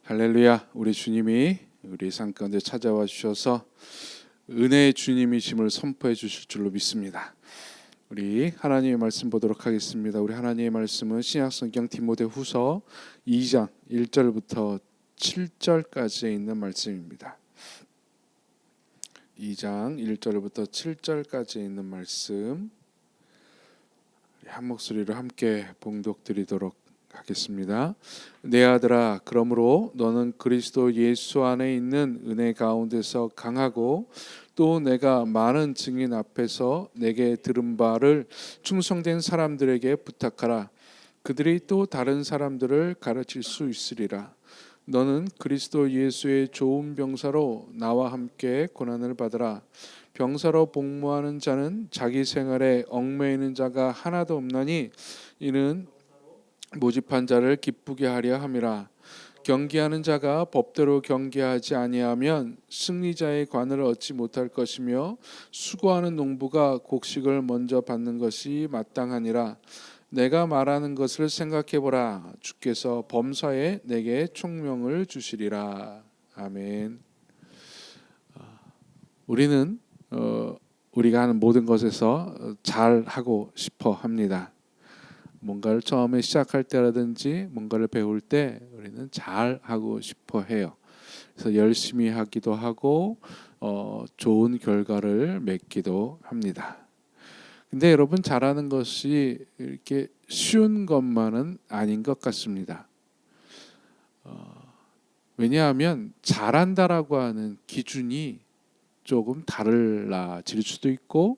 할렐루야. 우리 주님이 우리 삶 가운데 찾아와 주셔서 은혜의 주님이심을 선포해 주실 줄로 믿습니다. 우리 하나님의 말씀 보도록 하겠습니다. 우리 하나님의 말씀은 신약성경 디모데후서 2장 1절부터 7절까지 있는 말씀입니다. 2장 1절부터 7절까지 있는 말씀 한 목소리로 함께 봉독드리도록 하겠습니다. 내 아들아, 그러므로 너는 그리스도 예수 안에 있는 은혜 가운데서 강하고 또 내가 많은 증인 앞에서 내게 들은 바를 충성된 사람들에게 부탁하라. 그들이 또 다른 사람들을 가르칠 수 있으리라. 너는 그리스도 예수의 좋은 병사로 나와 함께 고난을 받으라. 병사로 복무하는 자는 자기 생활에 얽매이는 자가 하나도 없나니 이는 모집한 자를 기쁘게 하려 함이라. 경기하는 자가 법대로 경기하지 아니하면 승리자의 관을 얻지 못할 것이며 수고하는 농부가 곡식을 먼저 받는 것이 마땅하니라. 내가 말하는 것을 생각해 보라. 주께서 범사에 내게 총명을 주시리라. 아멘. 우리는 우리가 하는 모든 것에서 잘하고 싶어 합니다. 뭔가를 처음에 시작할 때라든지 뭔가를 배울 때 우리는 잘하고 싶어 해요. 그래서 열심히 하기도 하고 좋은 결과를 맺기도 합니다. 근데 여러분, 잘하는 것이 이렇게 쉬운 것만은 아닌 것 같습니다. 왜냐하면 잘한다라고 하는 기준이 조금 달라질 수도 있고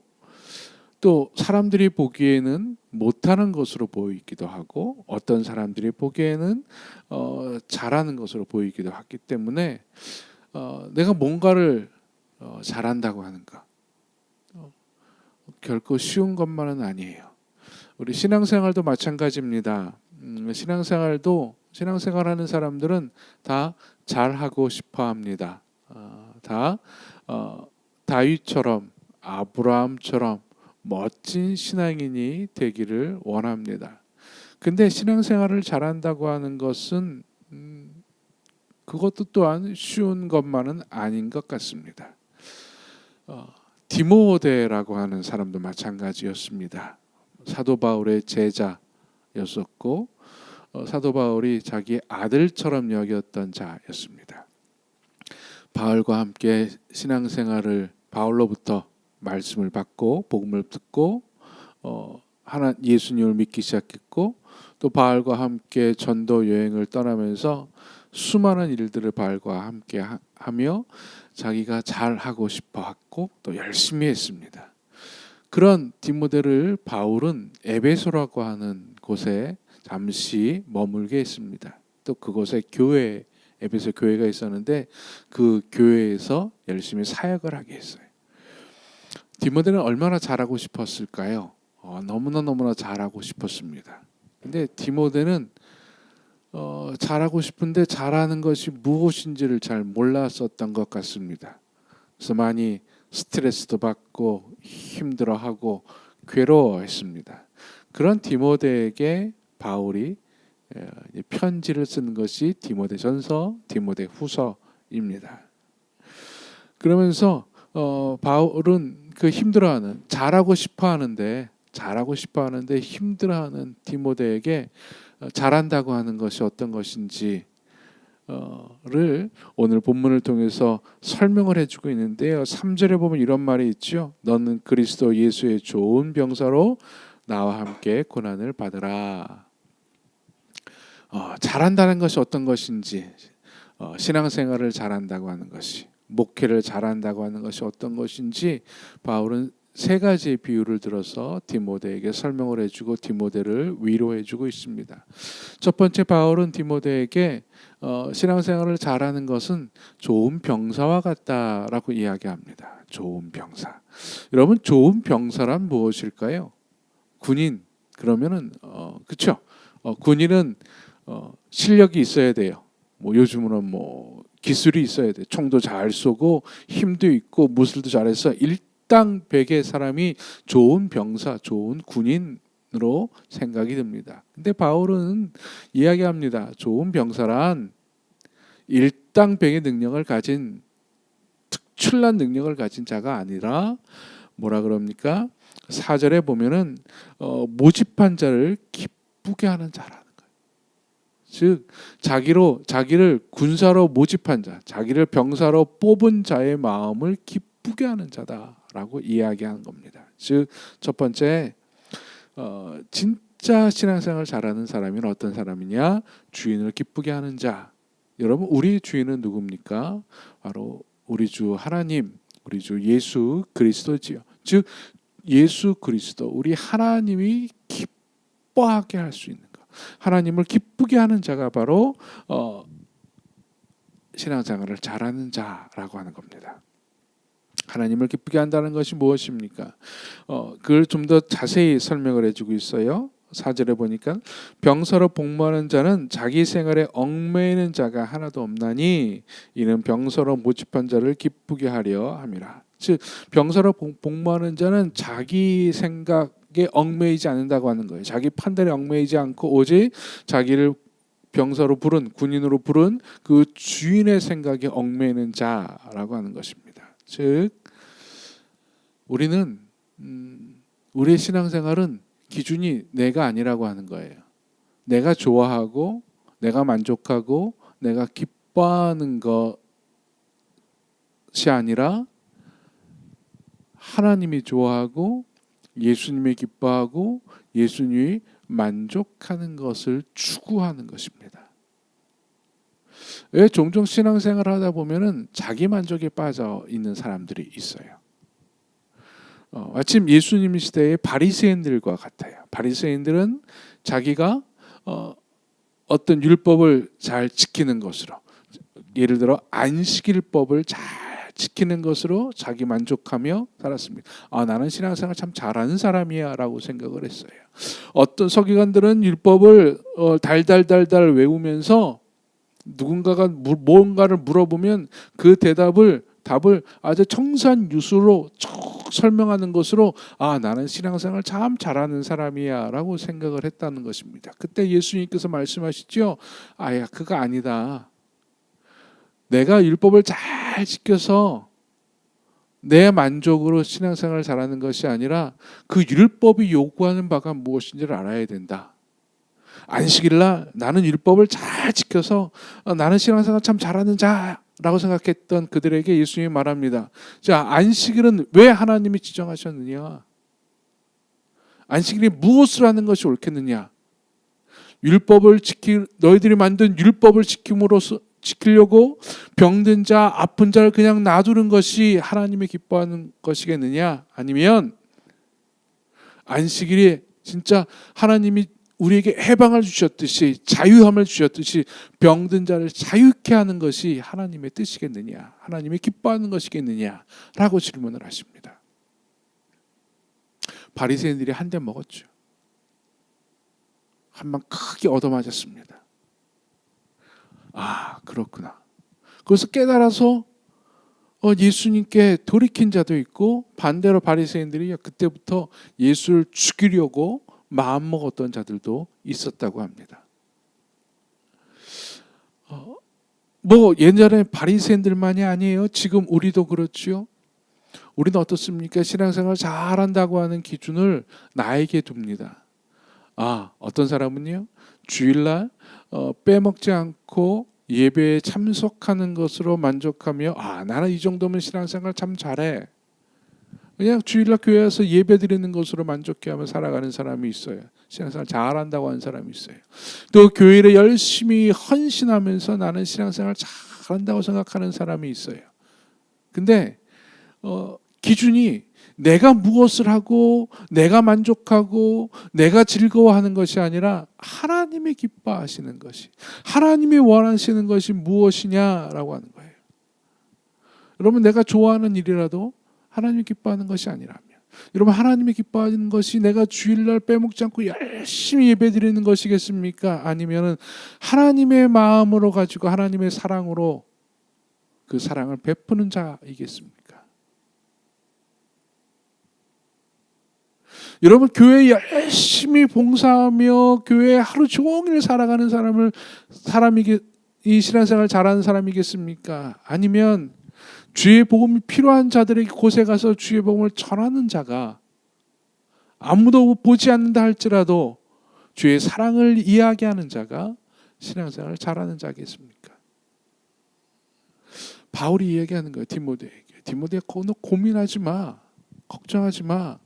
또 사람들이 보기에는 못하는 것으로 보이기도 하고 어떤 사람들이 보기에는 잘하는 것으로 보이기도 하기 때문에 내가 뭔가를 잘한다고 하는가 결코 쉬운 것만은 아니에요. 우리 신앙생활도 마찬가지입니다. 신앙생활하는 사람들은 다 잘하고 싶어합니다. 다 다윗처럼 아브라함처럼 멋진 신앙인이 되기를 원합니다. 근데 신앙생활을 잘한다고 하는 것은 그것도 또한 쉬운 것만은 아닌 것 같습니다. 디모데라고 하는 사람도 마찬가지였습니다. 사도 바울의 제자였었고 사도 바울이 자기 아들처럼 여겼던 자였습니다. 바울과 함께 신앙생활을 바울로부터 말씀을 받고 복음을 듣고 예수님을 믿기 시작했고 또 바울과 함께 전도 여행을 떠나면서 수많은 일들을 바울과 함께 하며 자기가 잘하고 싶어 했고 또 열심히 했습니다. 그런 디모데를 바울은 에베소라고 하는 곳에 잠시 머물게 했습니다. 또 그곳에 에베소 교회가 있었는데 그 교회에서 열심히 사역을 하게 했어요. 디모데는 얼마나 잘하고 싶었을까요? 너무나 잘하고 싶었습니다. 근데 디모데는 잘하고 싶은데 잘하는 것이 무엇인지를 잘 몰랐었던 것 같습니다. 그래서 많이 스트레스도 받고 힘들어하고 괴로워했습니다. 그런 디모데에게 바울이 편지를 쓴 것이 디모데전서, 디모데후서입니다. 그러면서 바울은 그 힘들어하는 잘하고 싶어하는데 힘들어하는 디모데에게 잘한다고 하는 것이 어떤 것인지를 오늘 본문을 통해서 설명을 해주고 있는데요. 3절에 보면 이런 말이 있죠. 너는 그리스도 예수의 좋은 병사로 나와 함께 고난을 받으라. 잘한다는 것이 어떤 것인지, 신앙생활을 잘한다고 하는 것이, 목회를 잘한다고 하는 것이 어떤 것인지 바울은 세 가지의 비유를 들어서 디모데에게 설명을 해주고 디모데를 위로해주고 있습니다. 첫 번째, 바울은 디모데에게 신앙생활을 잘하는 것은 좋은 병사와 같다라고 이야기합니다. 좋은 병사. 여러분, 좋은 병사란 무엇일까요? 군인. 그러면은 그렇죠. 군인은 실력이 있어야 돼요. 요즘은 기술이 있어야 돼. 총도 잘 쏘고 힘도 있고 무술도 잘해서 일당백의 사람이 좋은 병사, 좋은 군인으로 생각이 듭니다. 근데 바울은 이야기합니다. 좋은 병사란 일당백의 능력을 가진 특출난 능력을 가진 자가 아니라 뭐라 그럽니까? 4절에 보면은 모집한 자를 기쁘게 하는 자라는 거예요. 즉 자기를 군사로 모집한 자, 자기를 병사로 뽑은 자의 마음을 기쁘게 하는 자다라고 이야기하는 겁니다. 즉 첫 번째 진짜 신앙생활 잘하는 사람은 어떤 사람이냐? 주인을 기쁘게 하는 자. 여러분, 우리 주인은 누굽니까? 바로 우리 주 하나님, 우리 주 예수 그리스도지요. 즉 예수 그리스도, 우리 하나님이 기뻐하게 할 수 있는 것, 하나님을 기쁘게 하는 자가 바로 신앙생활을 잘하는 자라고 하는 겁니다. 하나님을 기쁘게 한다는 것이 무엇입니까? 그걸 좀 더 자세히 설명을 해주고 있어요. 4절에 보니까 병사로 복무하는 자는 자기 생활에 얽매이는 자가 하나도 없나니 이는 병사로 모집한 자를 기쁘게 하려 함이라. 즉 병사로 복무하는 자는 자기 생각에 얽매이지 않는다고 하는 거예요. 자기 판단에 얽매이지 않고 오직 자기를 병사로 부른, 군인으로 부른 그 주인의 생각에 얽매이는 자라고 하는 것입니다. 즉 우리는 우리의 신앙생활은 기준이 내가 아니라고 하는 거예요. 내가 좋아하고 내가 만족하고 내가 기뻐하는 것이 아니라 하나님이 좋아하고 예수님이 기뻐하고 예수님이 만족하는 것을 추구하는 것입니다. 왜 종종 신앙생활을 하다 보면은 자기 만족에 빠져 있는 사람들이 있어요. 마침 예수님 시대의 바리새인들과 같아요. 바리새인들은 자기가 어떤 율법을 잘 지키는 것으로, 예를 들어 안식일법을 잘 지키는 것으로 자기 만족하며 살았습니다. 나는 신앙생활 참 잘하는 사람이야 라고 생각을 했어요. 어떤 서기관들은 율법을 달달달달 외우면서 누군가가 뭔가를 물어보면 그 답을 아주 청산유수로 쭉 설명하는 것으로 나는 신앙생활 참 잘하는 사람이야 라고 생각을 했다는 것입니다. 그때 예수님께서 말씀하시죠. 그거 아니다. 내가 율법을 잘 지켜서 내 만족으로 신앙생활을 잘하는 것이 아니라 그 율법이 요구하는 바가 무엇인지를 알아야 된다. 안식일날 나는 율법을 잘 지켜서 나는 신앙생활 참 잘하는 자라고 생각했던 그들에게 예수님이 말합니다. 자, 안식일은 왜 하나님이 지정하셨느냐? 안식일이 무엇을 하는 것이 옳겠느냐? 너희들이 만든 율법을 지키려고 병든 자, 아픈 자를 그냥 놔두는 것이 하나님이 기뻐하는 것이겠느냐? 아니면 안식일이 진짜 하나님이 우리에게 해방을 주셨듯이, 자유함을 주셨듯이 병든 자를 자유케 하는 것이 하나님의 뜻이겠느냐, 하나님이 기뻐하는 것이겠느냐라고 질문을 하십니다. 바리새인들이 한 대 먹었죠. 한 방 크게 얻어맞았습니다. 그렇구나. 그래서 깨달아서 예수님께 돌이킨 자도 있고, 반대로 바리새인들이 그때부터 예수를 죽이려고 마음먹었던 자들도 있었다고 합니다. 옛날에 바리새인들만이 아니에요. 지금 우리도 그렇지요. 우리는 어떻습니까? 신앙생활 잘한다고 하는 기준을 나에게 둡니다. 어떤 사람은요, 주일날 빼먹지 않고 예배에 참석하는 것으로 만족하며 나는 이 정도면 신앙생활 참 잘해. 그냥 주일날 교회 와서 예배 드리는 것으로 만족해하며 살아가는 사람이 있어요. 신앙생활 잘한다고 하는 사람이 있어요. 또 교회를 열심히 헌신하면서 나는 신앙생활 잘한다고 생각하는 사람이 있어요. 근데 기준이 내가 무엇을 하고 내가 만족하고 내가 즐거워하는 것이 아니라 하나님이 기뻐하시는 것이, 하나님이 원하시는 것이 무엇이냐라고 하는 거예요. 여러분, 내가 좋아하는 일이라도 하나님이 기뻐하는 것이 아니라면, 여러분, 하나님이 기뻐하는 것이 내가 주일날 빼먹지 않고 열심히 예배드리는 것이겠습니까? 아니면은 하나님의 마음으로 가지고 하나님의 사랑으로 그 사랑을 베푸는 자이겠습니까? 여러분, 교회에 열심히 봉사하며 교회에 하루 종일 살아가는 사람이 이 신앙생활 잘하는 사람이겠습니까? 아니면 주의 복음이 필요한 자들에게 곳에 가서 주의 복음을 전하는 자가, 아무도 보지 않는다 할지라도 주의 사랑을 이야기하는 자가 신앙생활을 잘하는 자겠습니까? 바울이 이야기하는 거예요. 디모데에게. 디모데야, 너 고민하지 마. 걱정하지 마.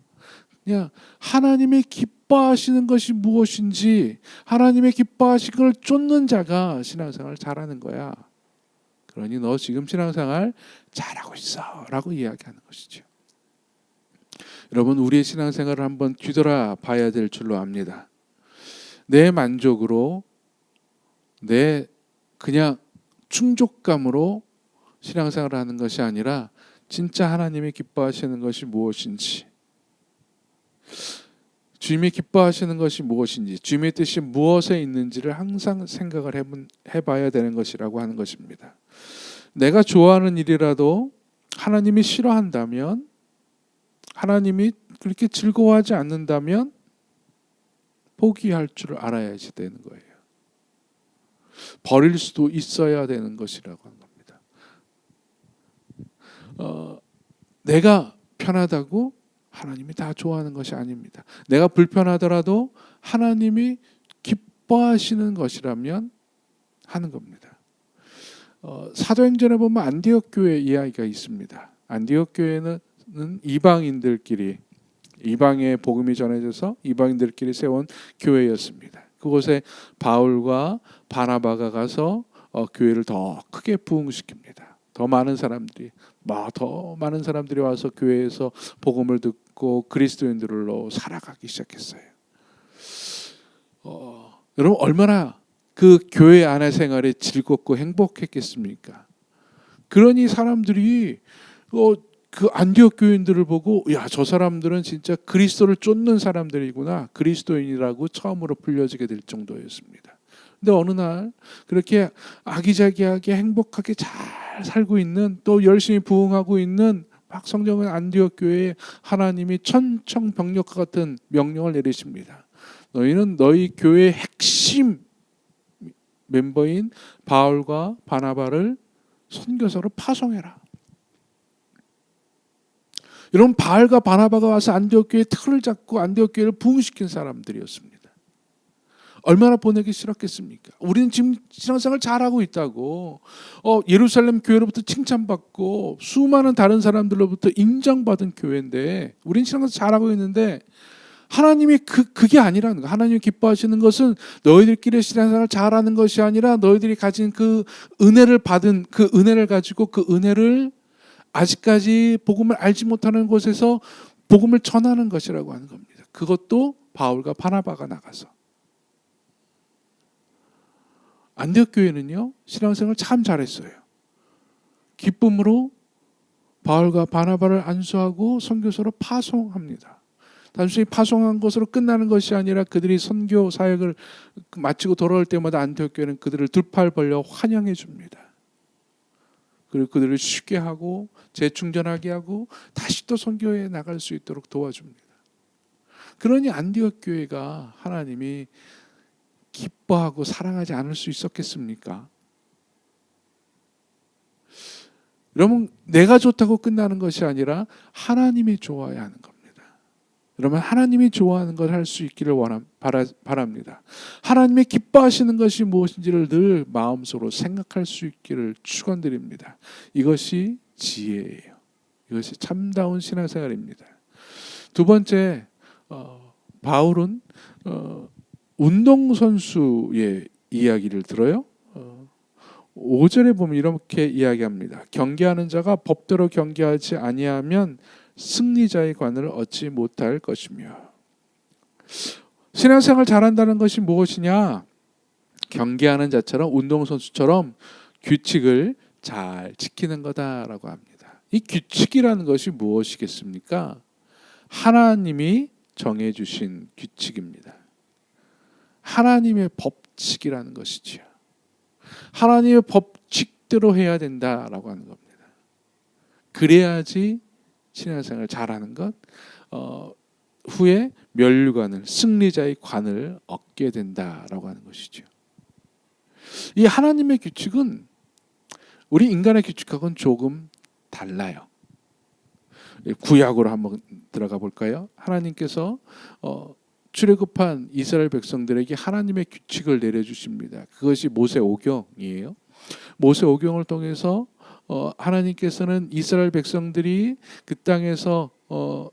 그냥 하나님의 기뻐하시는 것이 무엇인지, 하나님의 기뻐하시는 걸 쫓는 자가 신앙생활을 잘하는 거야. 그러니 너 지금 신앙생활 잘하고 있어 라고 이야기하는 것이죠. 여러분, 우리의 신앙생활을 한번 뒤돌아 봐야 될 줄로 압니다. 내 만족으로, 내 그냥 충족감으로 신앙생활을 하는 것이 아니라 진짜 하나님이 기뻐하시는 것이 무엇인지, 주님이 기뻐하시는 것이 무엇인지, 주님의 뜻이 무엇에 있는지를 항상 생각을 해봐야 되는 것이라고 하는 것입니다. 내가 좋아하는 일이라도 하나님이 싫어한다면, 하나님이 그렇게 즐거워하지 않는다면 포기할 줄 알아야지 되는 거예요. 버릴 수도 있어야 되는 것이라고 하는 겁니다. 내가 편하다고 하나님이 다 좋아하는 것이 아닙니다. 내가 불편하더라도 하나님이 기뻐하시는 것이라면 하는 겁니다. 사도행전에 보면 안디옥 교회 이야기가 있습니다. 안디옥 교회는 이방인들끼리, 이방의 복음이 전해져서 이방인들끼리 세운 교회였습니다. 그곳에 바울과 바나바가 가서 교회를 더 크게 부흥시킵니다. 더 많은 사람들이 와서 교회에서 복음을 듣고 그리스도인들로 살아가기 시작했어요. 여러분, 얼마나 그 교회 안의 생활이 즐겁고 행복했겠습니까? 그러니 사람들이 그 안디옥 교인들을 보고, 야, 저 사람들은 진짜 그리스도를 쫓는 사람들이구나, 그리스도인이라고 처음으로 불려지게 될 정도였습니다. 근데 어느 날 그렇게 아기자기하게 행복하게 잘 살고 있는, 또 열심히 부흥하고 있는 박성정은 안디옥 교회에 하나님이 천청병력과 같은 명령을 내리십니다. 너희는 너희 교회의 핵심 멤버인 바울과 바나바를 선교사로 파송해라. 여러분, 바울과 바나바가 와서 안디옥 교회의 틀을 잡고 안디옥 교회를 부흥시킨 사람들이었습니다. 얼마나 보내기 싫었겠습니까? 우리는 지금 신앙생활 잘하고 있다고, 예루살렘 교회로부터 칭찬받고 수많은 다른 사람들로부터 인정받은 교회인데, 우리는 신앙생활 잘하고 있는데 하나님이 그게 아니라는 거. 하나님이 기뻐하시는 것은 너희들끼리 신앙생활 잘하는 것이 아니라 너희들이 가진 그 은혜를 받은 그 은혜를 가지고 그 은혜를 아직까지 복음을 알지 못하는 곳에서 복음을 전하는 것이라고 하는 겁니다. 그것도 바울과 바나바가 나가서. 안디옥 교회는요, 신앙생활 참 잘했어요. 기쁨으로 바울과 바나바를 안수하고 선교사로 파송합니다. 단순히 파송한 것으로 끝나는 것이 아니라 그들이 선교 사역을 마치고 돌아올 때마다 안디옥 교회는 그들을 두 팔 벌려 환영해 줍니다. 그리고 그들을 쉬게 하고 재충전하게 하고 다시 또 선교에 나갈 수 있도록 도와줍니다. 그러니 안디옥 교회가 하나님이 기뻐하고 사랑하지 않을 수 있었겠습니까? 여러분, 내가 좋다고 끝나는 것이 아니라 하나님이 좋아야 하는 겁니다. 여러분, 하나님이 좋아하는 걸 할 수 있기를 바랍니다. 하나님이 기뻐하시는 것이 무엇인지를 늘 마음속으로 생각할 수 있기를 축원드립니다. 이것이 지혜예요. 이것이 참다운 신앙생활입니다. 두 번째, 바울은 운동선수의 이야기를 들어요. 5절에 보면 이렇게 이야기합니다. 경계하는 자가 법대로 경계하지 아니하면 승리자의 관을 얻지 못할 것이며. 신앙생활 잘한다는 것이 무엇이냐? 경계하는 자처럼, 운동선수처럼 규칙을 잘 지키는 거다라고 합니다. 이 규칙이라는 것이 무엇이겠습니까? 하나님이 정해주신 규칙입니다. 하나님의 법칙이라는 것이지요. 하나님의 법칙대로 해야 된다라고 하는 겁니다. 그래야지 신앙생활을 잘하는 것, 후에 면류관을, 승리자의 관을 얻게 된다라고 하는 것이죠. 이 하나님의 규칙은 우리 인간의 규칙하고는 조금 달라요. 구약으로 한번 들어가 볼까요? 하나님께서 출애굽한 이스라엘 백성들에게 하나님의 규칙을 내려주십니다. 그것이 모세오경이에요. 모세오경을 통해서 하나님께서는 이스라엘 백성들이 그 땅에서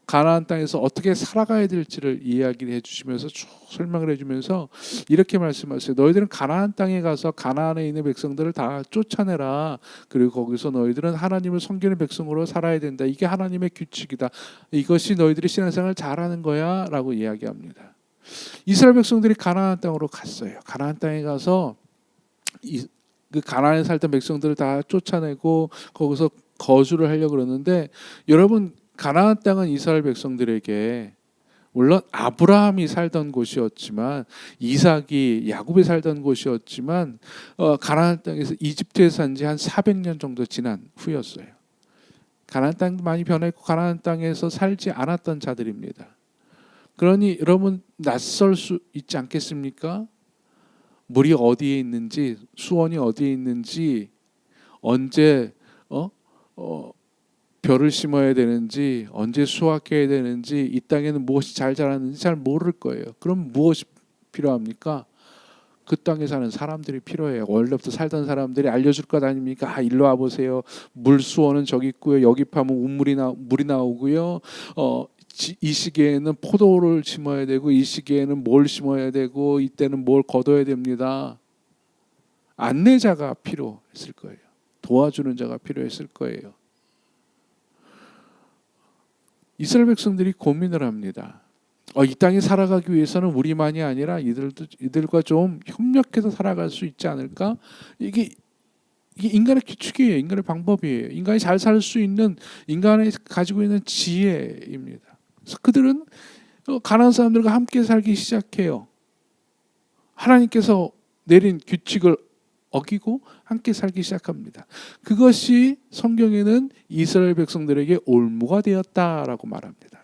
가나안 땅에서 어떻게 살아가야 될지를 이야기를 해주시면서 쭉 설명을 해주면서 이렇게 말씀하세요. 너희들은 가나안 땅에 가서 가나안에 있는 백성들을 다 쫓아내라. 그리고 거기서 너희들은 하나님을 섬기는 백성으로 살아야 된다. 이게 하나님의 규칙이다. 이것이 너희들이 신앙생활을 잘하는 거야 라고 이야기합니다. 이스라엘 백성들이 가나안 땅으로 갔어요. 가나안 땅에 가서 그 가나안에 살던 백성들을 다 쫓아내고 거기서 거주를 하려고 그러는데, 여러분 가나안 땅은 이스라엘 백성들에게 물론 아브라함이 살던 곳이었지만 이삭이 야곱이 살던 곳이었지만 가나안 땅에서 이집트에 산 지 한 400년 정도 지난 후였어요. 가나안 땅도 많이 변했고 가나안 땅에서 살지 않았던 자들입니다. 그러니 여러분 낯설 수 있지 않겠습니까? 물이 어디에 있는지, 수원이 어디에 있는지, 언제 벼를 심어야 되는지, 언제 수확해야 되는지, 이 땅에는 무엇이 잘 자라는지 잘 모를 거예요. 그럼 무엇이 필요합니까? 그 땅에 사는 사람들이 필요해요. 원래부터 살던 사람들이 알려줄 것 아닙니까? 일로 와보세요. 물 수원은 저기 있고요. 여기 파면 물이 나오고요. 이 시기에는 포도를 심어야 되고, 이 시기에는 뭘 심어야 되고, 이때는 뭘 거둬야 됩니다. 안내자가 필요했을 거예요. 도와주는 자가 필요했을 거예요. 이스라엘 백성들이 고민을 합니다. 이 땅에 살아가기 위해서는 우리만이 아니라 이들과 좀 협력해서 살아갈 수 있지 않을까? 이게 인간의 규칙이에요. 인간의 방법이에요. 인간이 잘 살 수 있는, 인간이 가지고 있는 지혜입니다. 그래서 그들은 가나안 사람들과 함께 살기 시작해요. 하나님께서 내린 규칙을 어기고 함께 살기 시작합니다. 그것이 성경에는 이스라엘 백성들에게 올무가 되었다라고 말합니다.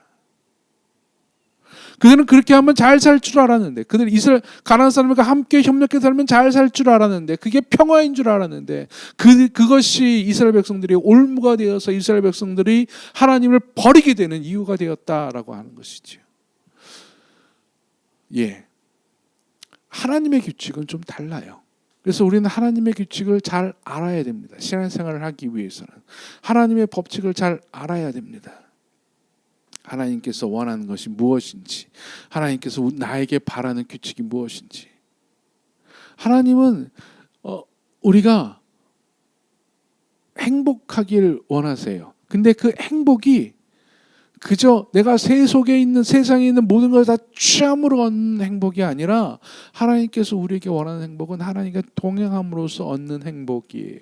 그들은 그렇게 하면 잘 살 줄 알았는데, 그들은 가나안 사람들과 함께 협력해 살면 잘 살 줄 알았는데, 그게 평화인 줄 알았는데, 그것이 이스라엘 백성들이 올무가 되어서 이스라엘 백성들이 하나님을 버리게 되는 이유가 되었다라고 하는 것이죠. 하나님의 규칙은 좀 달라요. 그래서 우리는 하나님의 규칙을 잘 알아야 됩니다. 신앙생활을 하기 위해서는 하나님의 법칙을 잘 알아야 됩니다. 하나님께서 원하는 것이 무엇인지, 하나님께서 나에게 바라는 규칙이 무엇인지. 하나님은 우리가 행복하길 원하세요. 근데 그 행복이 그저 내가 세상에 있는 모든 걸 다 취함으로 얻는 행복이 아니라, 하나님께서 우리에게 원하는 행복은 하나님과 동행함으로써 얻는 행복이에요.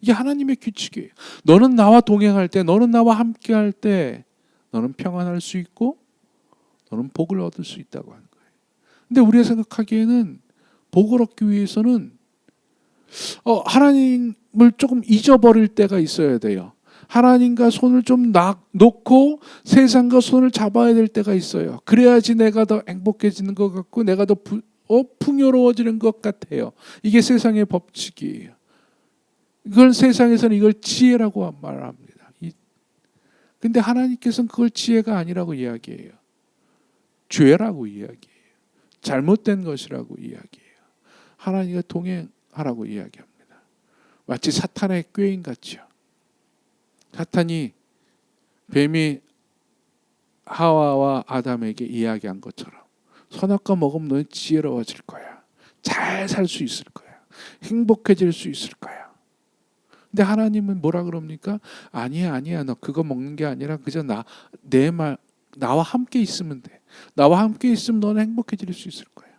이게 하나님의 규칙이에요. 너는 나와 동행할 때, 너는 나와 함께할 때 너는 평안할 수 있고 너는 복을 얻을 수 있다고 하는 거예요. 근데 우리가 생각하기에는 복을 얻기 위해서는 하나님을 조금 잊어버릴 때가 있어야 돼요. 하나님과 손을 좀 놓고 세상과 손을 잡아야 될 때가 있어요. 그래야지 내가 더 행복해지는 것 같고 내가 더 풍요로워지는 것 같아요. 이게 세상의 법칙이에요. 이걸 세상에서는 이걸 지혜라고 말합니다. 근데 하나님께서는 그걸 지혜가 아니라고 이야기해요. 죄라고 이야기해요. 잘못된 것이라고 이야기해요. 하나님과 동행하라고 이야기합니다. 마치 사탄의 꾀인 같죠. 사탄이 뱀이 하와와 아담에게 이야기한 것처럼 선악과 먹으면 너는 지혜로워질 거야. 잘 살 수 있을 거야. 행복해질 수 있을 거야. 근데 하나님은 뭐라 그럽니까? 아니야. 너 그거 먹는 게 아니라 그저 나와 함께 있으면 돼. 나와 함께 있으면 너는 행복해질 수 있을 거야.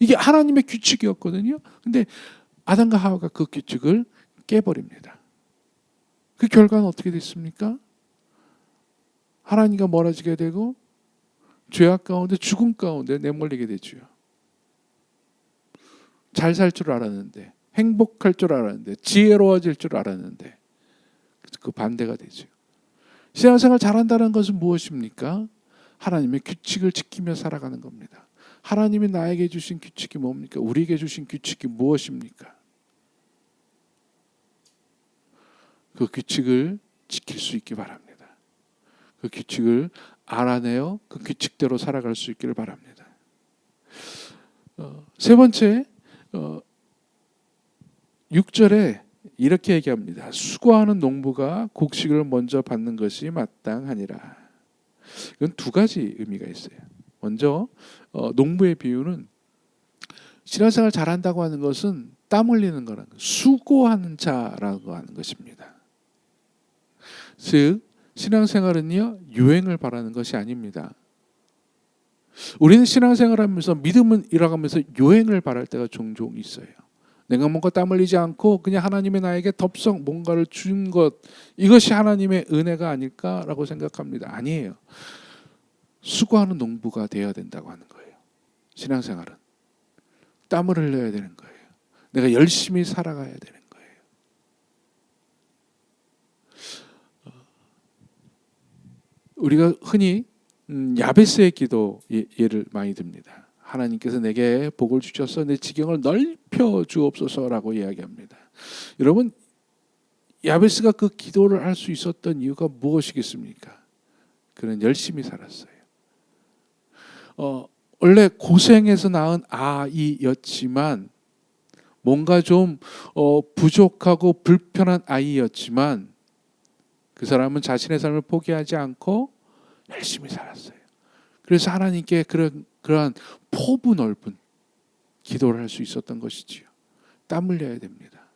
이게 하나님의 규칙이었거든요. 근데 아담과 하와가 그 규칙을 깨버립니다. 그 결과는 어떻게 됐습니까? 하나님과 멀어지게 되고 죄악 가운데, 죽음 가운데 내몰리게 되죠. 잘 살 줄 알았는데, 행복할 줄 알았는데, 지혜로워질 줄 알았는데 그 반대가 되죠. 신앙생활 잘한다는 것은 무엇입니까? 하나님의 규칙을 지키며 살아가는 겁니다. 하나님이 나에게 주신 규칙이 뭡니까? 우리에게 주신 규칙이 무엇입니까? 그 규칙을 지킬 수 있기 바랍니다. 그 규칙을 알아내어 그 규칙대로 살아갈 수 있기를 바랍니다. 세 번째, 6절에 이렇게 얘기합니다. 수고하는 농부가 곡식을 먼저 받는 것이 마땅하니라. 이건 두 가지 의미가 있어요. 먼저 농부의 비유는 신앙생활 잘한다고 하는 것은 땀 흘리는 거라는 것, 수고하는 자라고 하는 것입니다. 즉 신앙생활은요 유행을 바라는 것이 아닙니다. 우리는 신앙생활하면서 믿음을 잃어가면서 유행을 바랄 때가 종종 있어요. 내가 뭔가 땀 흘리지 않고 그냥 하나님이 나에게 덥석 뭔가를 준 것, 이것이 하나님의 은혜가 아닐까라고 생각합니다. 아니에요. 수고하는 농부가 되어야 된다고 하는 거예요. 신앙생활은 땀을 흘려야 되는 거예요. 내가 열심히 살아가야 되는 거예요. 우리가 흔히 야베스의 기도 예를 많이 듭니다. 하나님께서 내게 복을 주셔서 내 지경을 넓혀 주옵소서라고 이야기합니다. 여러분, 야베스가 그 기도를 할 수 있었던 이유가 무엇이겠습니까? 그는 열심히 살았어요. 원래 고생해서 낳은 아이였지만 뭔가 좀 부족하고 불편한 아이였지만 그 사람은 자신의 삶을 포기하지 않고 열심히 살았어요. 그래서 하나님께 그러한 포부 넓은 기도를 할 수 있었던 것이지요. 땀 흘려야 됩니다.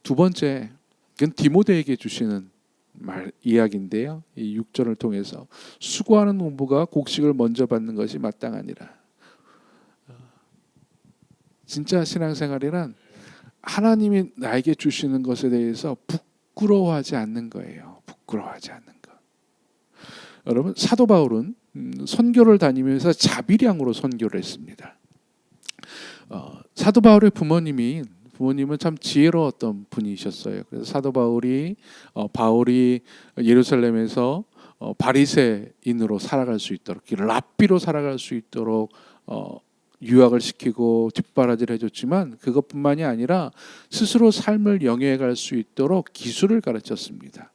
두 번째, 그건 디모데에게 주시는 이야기인데요. 이 6절을 통해서 수고하는 농부가 곡식을 먼저 받는 것이 마땅하니라. 진짜 신앙생활이란 하나님이 나에게 주시는 것에 대해서 부끄러워하지 않는 거예요. 부끄러워하지 않는 것. 여러분, 사도 바울은 선교를 다니면서 자비량으로 선교를 했습니다. 사도 바울의 부모님은 참 지혜로웠던 분이셨어요. 그래서 사도 바울이 예루살렘에서 바리새인으로 살아갈 수 있도록, 랍비로 살아갈 수 있도록 유학을 시키고 뒷바라지를 해줬지만 그것뿐만이 아니라 스스로 삶을 영위해갈 수 있도록 기술을 가르쳤습니다.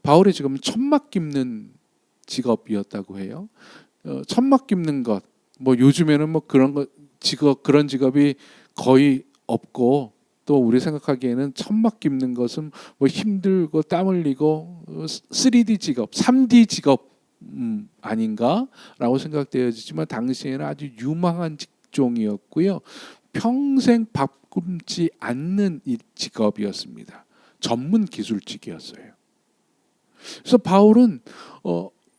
바울이 지금 천막 깁는 직업이었다고 해요. 천막 깁는 것, 뭐 요즘에는 뭐 그런 직업이 거의 없고, 또 우리 생각하기에는 천막 깁는 것은 뭐 힘들고 땀 흘리고 3D 직업, 3D 직업 아닌가라고 생각되어지지만 당시에는 아주 유망한 직종이었고요. 평생 밥 굶지 않는 직업이었습니다. 전문 기술직이었어요. 그래서 바울은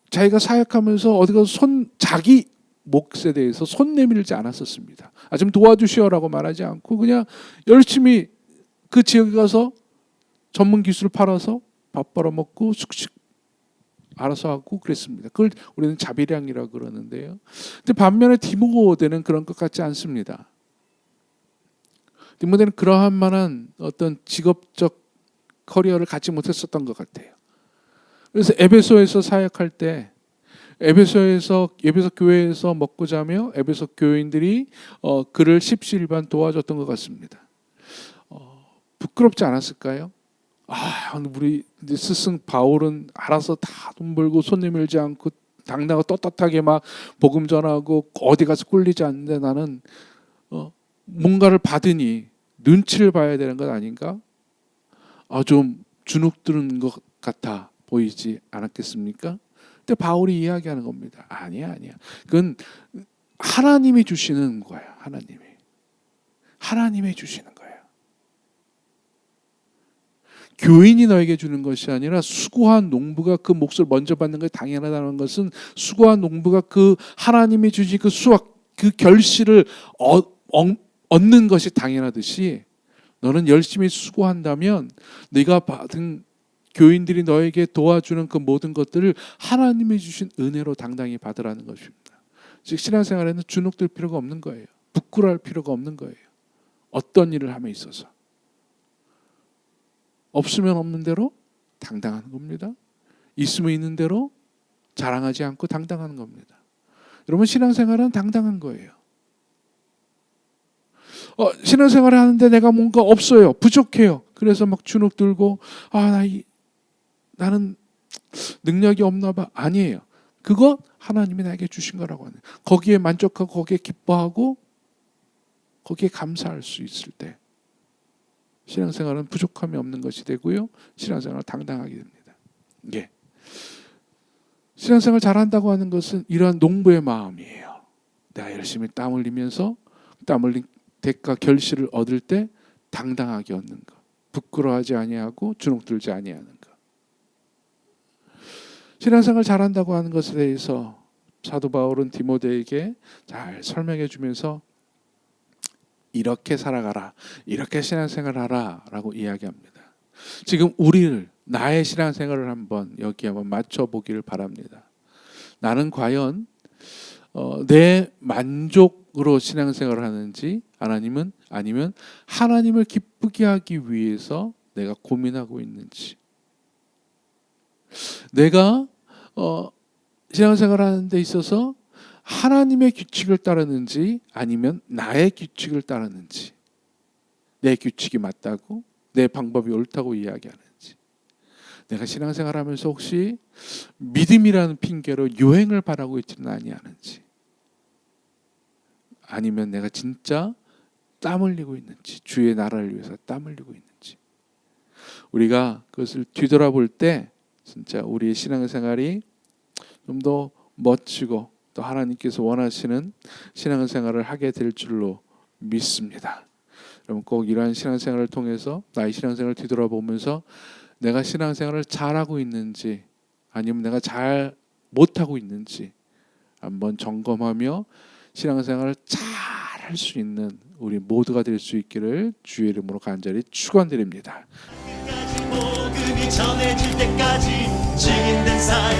자기가 사역하면서 어디 가서 자기 몫에 대해서 손 내밀지 않았었습니다. 좀 도와주시오라고 말하지 않고 그냥 열심히 그 지역에 가서 전문 기술을 팔아서 밥 벌어먹고 쑥쑥 알아서 하고 그랬습니다. 그걸 우리는 자비량이라고 그러는데요. 근데 반면에 디모데는 그런 것 같지 않습니다. 디모데는 그러한 만한 어떤 직업적 커리어를 갖지 못했었던 것 같아요. 그래서 에베소에서 사역할 때 에베소 교회에서 먹고 자며 에베소 교인들이 그를 십시일반 도와줬던 것 같습니다. 부끄럽지 않았을까요? 우리 스승 바울은 알아서 다 돈 벌고 손 내밀지 않고 당나고 떳떳하게 막 복음 전하고 어디 가서 꿀리지 않는데 나는 뭔가를 받으니 눈치를 봐야 되는 것 아닌가? 좀 주눅드는 것 같아 보이지 않았겠습니까? 근데 바울이 이야기하는 겁니다. 아니야. 그건 하나님이 주시는 거야. 하나님이 주시는 거예요. 교인이 너에게 주는 것이 아니라 수고한 농부가 그 몫을 먼저 받는 것이 당연하다는 것은 수고한 농부가 그 하나님이 주신 그 수확, 그 결실을 얻는 것이 당연하듯이 너는 열심히 수고한다면 네가 받은 교인들이 너에게 도와주는 그 모든 것들을 하나님이 주신 은혜로 당당히 받으라는 것입니다. 즉 신앙생활에는 주눅들 필요가 없는 거예요. 부끄러워할 필요가 없는 거예요. 어떤 일을 함에 있어서 없으면 없는 대로 당당하는 겁니다. 있으면 있는 대로 자랑하지 않고 당당하는 겁니다. 여러분 신앙생활은 당당한 거예요. 신앙생활을 하는데 내가 뭔가 없어요. 부족해요. 그래서 막 주눅 들고 나는 능력이 없나 봐. 아니에요. 그거 하나님이 나에게 주신 거라고 하는. 거기에 만족하고 거기에 기뻐하고 거기에 감사할 수 있을 때 신앙생활은 부족함이 없는 것이 되고요. 신앙생활은 당당하게 됩니다. 예. 신앙생활 잘한다고 하는 것은 이러한 농부의 마음이에요. 내가 열심히 땀 흘리면서 땀 흘린 대가 결실을 얻을 때 당당하게 얻는 것. 부끄러워하지 아니하고 주눅들지 아니하는 것. 신앙생활 잘한다고 하는 것에 대해서 사도 바울은 디모데에게 잘 설명해 주면서 이렇게 살아가라. 이렇게 신앙생활하라 라고 이야기합니다. 지금 나의 신앙생활을 여기 한번 맞춰보기를 바랍니다. 나는 과연 내 만족으로 신앙생활을 하는지 아니면 하나님을 기쁘게 하기 위해서 내가 고민하고 있는지, 내가 신앙생활을 하는 데 있어서 하나님의 규칙을 따르는지 아니면 나의 규칙을 따르는지, 내 규칙이 맞다고 내 방법이 옳다고 이야기하는지, 내가 신앙생활하면서 혹시 믿음이라는 핑계로 유행을 바라고 있지는 아니하는지, 아니면 내가 진짜 땀 흘리고 있는지, 주의 나라를 위해서 땀 흘리고 있는지, 우리가 그것을 뒤돌아볼 때 진짜 우리의 신앙생활이 좀 더 멋지고 또 하나님께서 원하시는 신앙생활을 하게 될 줄로 믿습니다. 여러분 꼭 이러한 신앙생활을 통해서 나의 신앙생활을 뒤돌아보면서 내가 신앙생활을 잘하고 있는지 아니면 내가 잘 못하고 있는지 한번 점검하며 신앙생활을 잘 할 수 있는 우리 모두가 될 수 있기를 주의 이름으로 간절히 축원드립니다. 복음이 전해질 때까지 증인된 삶